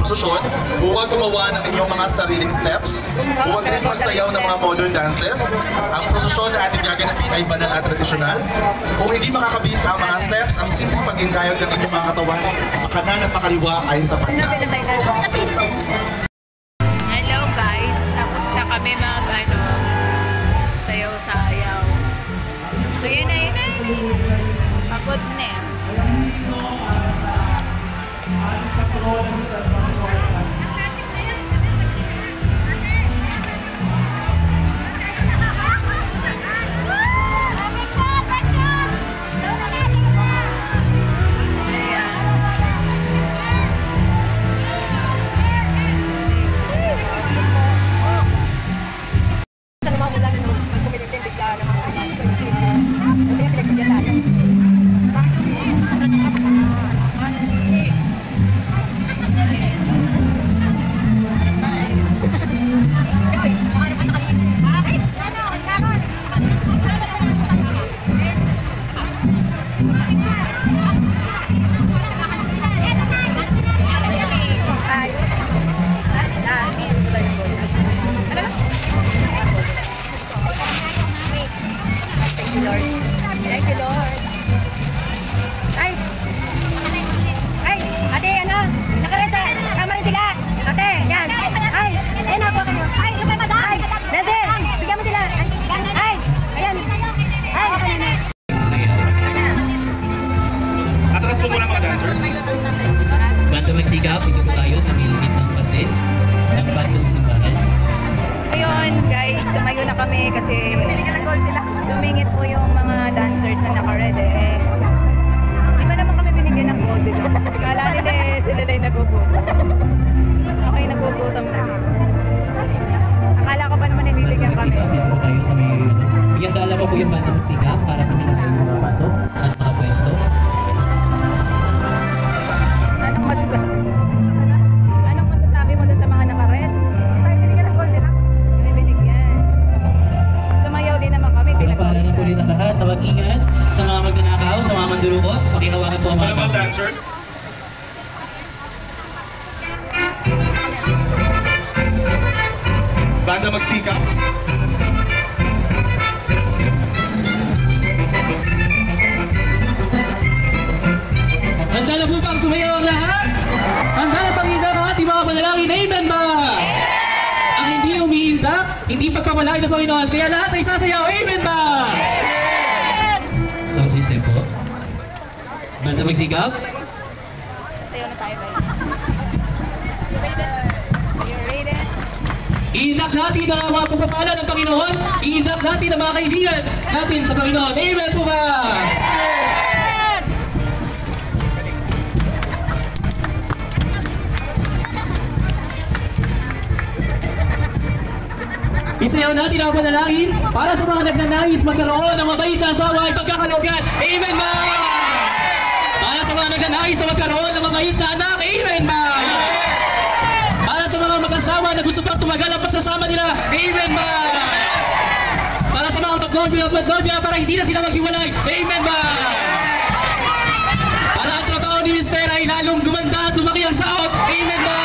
posisyon, huwag gumawa ng inyong mga sariling steps, huwag rin magsayaw ng mga modern dances. Ang posisyon na ating gaganapin ay banal at tradisyonal. Kung hindi makakabisa ang mga steps, ang simpleng pag-indayag ng inyong mga katawan, makanan at makaliwa ay sapat na. Hello guys, tapos na kami sayaw-sayaw. Ayan na, pagod na. Magsikap, dito po tayo sa milimit ng patin ng Pansong Simbahan. Ayun guys, tumayo na kami kasi tumingit po yung mga dancers na naka-ready. Di ba naman kami binigyan ng gold? Kala nila sila na yung nagugutom. Okay, nagugutom na. Akala ko pa naman ibibigyan kami. Dito po tayo sa may... Bigyan dalawa po yung banda magsikap para kasi na tayo mapasok at makapwesto. Anong masasabi mo doon sa mga naka-red? Tayo binigyan ng gold nila. Kami binigyan. Sumayaw din naman kami. Pagpapalanan po rin ang lahat. Tawag-ingat sa mga magnanakaw, sa mga mandurukot. Pakihawakan po ang mga Salamat, dancers. Banda magsikap. Handa na po bang sumayaw ang lahat? Handa na panghinda ng ating mga panalangin. Amen ba? Ang hindi umiindak, hindi pagpapalain ng Panginoon, kaya lahat ay sasayaw. Amen ba? Sound system po. Banda magsikap. Sayaw na tayo guys. You ready? Iindak natin ang mga pagpapala ng Panginoon. Iindak natin ang mga kaibigan natin sa Panginoon. Amen po ba? Isayaw natin ang panalangin para sa mga nagnanais magkaroon ng mabait na asawa ay pagkakalugan. Amen ba? Para sa mga nagnanais na magkaroon ng mabait na anak. Amen ba? Para sa mga mag-asawa na gusto pang tumagal ang pagsasama nila. Amen ba? Para sa mga pag-nobya para hindi na sila maghiwalay. Amen ba? Para ang trabaho ni Mr. ay lalong gumanda at lumaki ang sahod. Amen ba?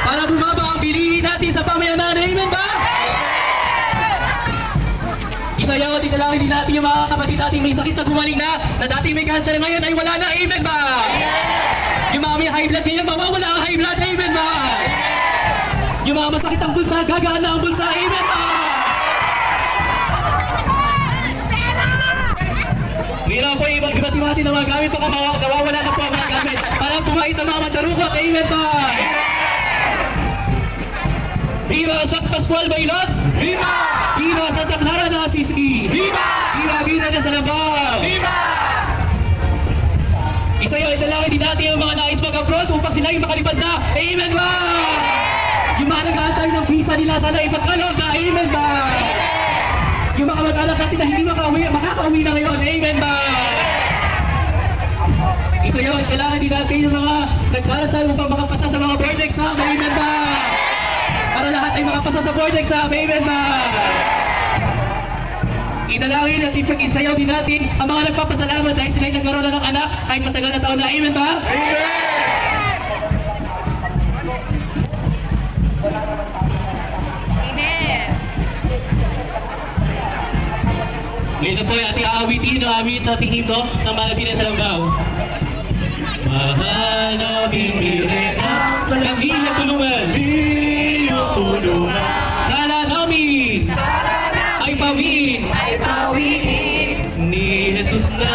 Para bumaba ang bilihin natin sa pamayanan. Amen ba? Isayaw at italangin din natin yung mga kapatid natin may sakit na gumaling na dating may cancer na ngayon ay wala na. Amen ba? Yung mga may high blood ngayon, mawawala ang high blood. Amen ba? Yung mga masakit ang bulsa, gagaan na ang bulsa. Amen ba? Mayroon po ibang gabasimasin ng mga gamit baka nawawala na po ang mga gamit para pumait ang mga mandarukot. Amen ba? Viva San Pascual Bailot! Viva! Viva Santa Clara ng Assisi! Viva! Viva Vida de Salambang! Viva! Isayaw italangin din natin ang mga nais mag-abroad upang sila ay makalipad na. Amen ba? Yung mga nag-aantay ng visa nila sana ipagkalog na. Amen ba? Yung mga mag-anak natin na hindi makakauwi na ngayon. Amen ba? Isayaw italangin din natin yung mga nagdarasal upang makapasa sa mga board exam. Amen ba? Para lahat ay makapasa sa board exam. Amen ba? Italangin at ipag-isayaw din natin ang mga nagpapasalamat dahil sila ay nagkaroon na ng anak kahit matagal na taon na. Amen ba? Amen! po ay ating aawitin ng awit sa ating himno ng Malapinan sa Langgao. Mahal naming Mirena, sa langit na tulungan, iyong tulungan. Sala namin ay pawiin ni Jesus na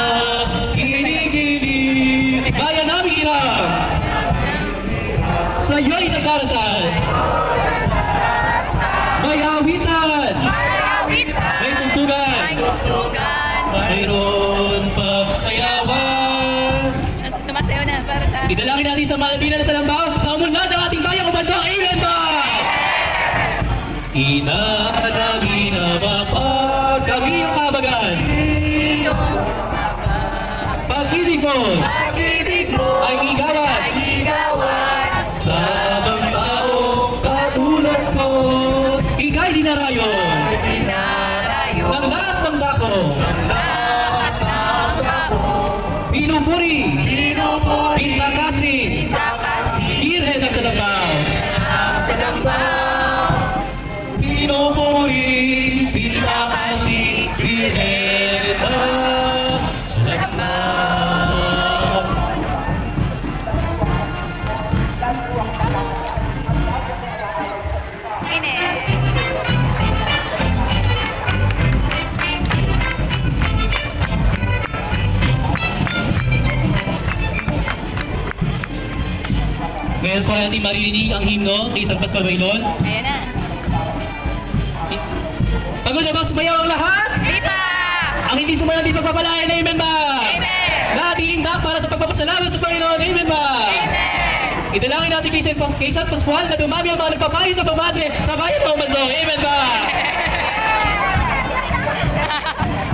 ginigilig. Bayan namin hirap, sa'yo'y nagdarasal. May awitan, may tugtugan, mayroon pagsayawan. Sumasayaw na para sa... Idalangin natin sa Malapinan sa Langgao na umunlad ang ating bayang ubando. Amen ba? Inalangin na mapag kami ang kabagan. Pag-ibig mo ay igawan sa mga taong katulad ko. Ika'y dinarayon ng lahat ng dako. Pinupuri, pintakasi, Birhen ng Salambao. Pinupuri, pintakasi, Birhen ng Salambao. Ngayon po natin maririnig ang himno kay San Pascual Bailon. Ayan na. Pagod na ba sumayaw ang lahat? Viva! Ang hindi sumayaw di pagpapalain. Amen ba? Amen! Lahat iindak para sa pagpapasalamat sa Panginoon. Amen ba? Amen! Idalangin natin kay San Pascual na dumami ang mga nagpapalit ng pamadre sa bayan ng Ubando. Amen ba?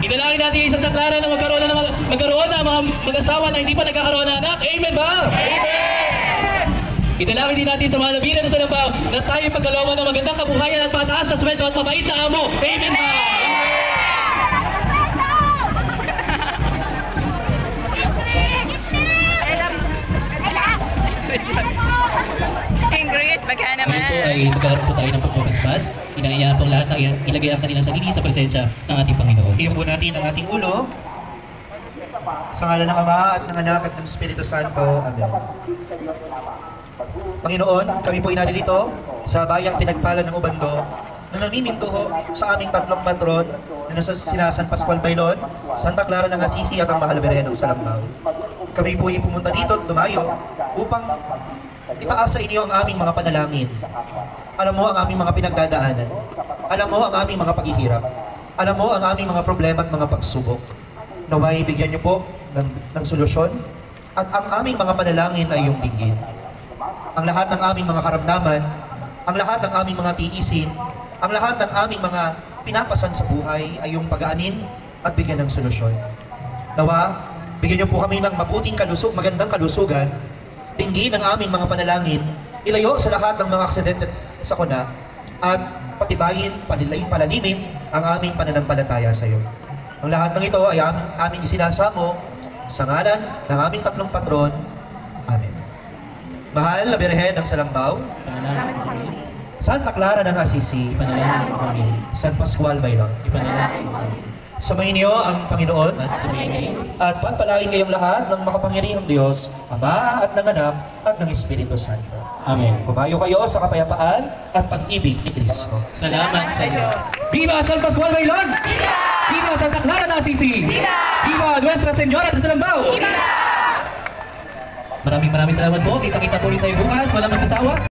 Idalangin natin kay Santa Clara na magkaroon ng mga mag-asawa na hindi pa nagkakaroon ng anak. Amen ba? Amen! Idalangin din natin sa Malapinan sa Langgao na tayo pagkalooban ng magandang kabuhayan at pataas na sweldo at mabait na amo. Amen ba? Ingris, baka naman. Ngayon po ay magkaroon po tayo ng pagpapaspas. Inanayaan po lahat na ilagay ang kanilang sarili sa presensya ng ating Panginoon. Iyon po natin ang ating ulo. Sa ngalan ng Ama at ng Anak at ng Espiritu Santo. Amen. Panginoon, kami po inaririto sa bayang pinagpala ng Ubando na namimintuho sa aming tatlong patron na nasa sina San Pascual Bailon, Santa Clara ng Assisi at ang Mahal na Birhen ng Salambao. Kami po ay pumunta dito at dumayo upang itaas sa inyo ang aming mga panalangin. Alam mo ang aming mga pinagdadaanan. Alam mo ang aming mga paghihirap. Alam mo ang aming mga problema at mga pagsubok. Naway bigyan niyo po ng solusyon at ang aming mga panalangin ay iyong dinggin. Ang lahat ng aming mga karamdaman, ang lahat ng aming mga tiisin, ang lahat ng aming mga pinapasan sa buhay ay iyong pag-aanin at bigyan ng solusyon. Nawa, bigyan niyo po kami ng mabuting magandang kalusugan, dinggin ang aming mga panalangin, ilayo sa lahat ng mga aksidente sa kuna, at patibayin, palalimin ang aming pananampalataya sa iyo. Ang lahat ng ito ay aming isinasamo sa ngalan ng aming tatlong patron. Amen. Mahal na Birhen ng Salambao, Santa Clara ng Assisi, San Pascual Bailon, sumayin niyo ang Panginoon at pagpalain kayong lahat ng makapangyarihang Diyos, Ama at ng Anak at ng Espiritu Santo. Amen. Pumayo kayo sa kapayapaan at pag-ibig ni Kristo. Salamat sa Diyos. Viva San Pascual Bailon! Viva Santa Clara ng Assisi! Viva Nuestra Señora de Salambao! Maraming salamat po. Kita-kita po rin tayo bukas. Walang magsasawa.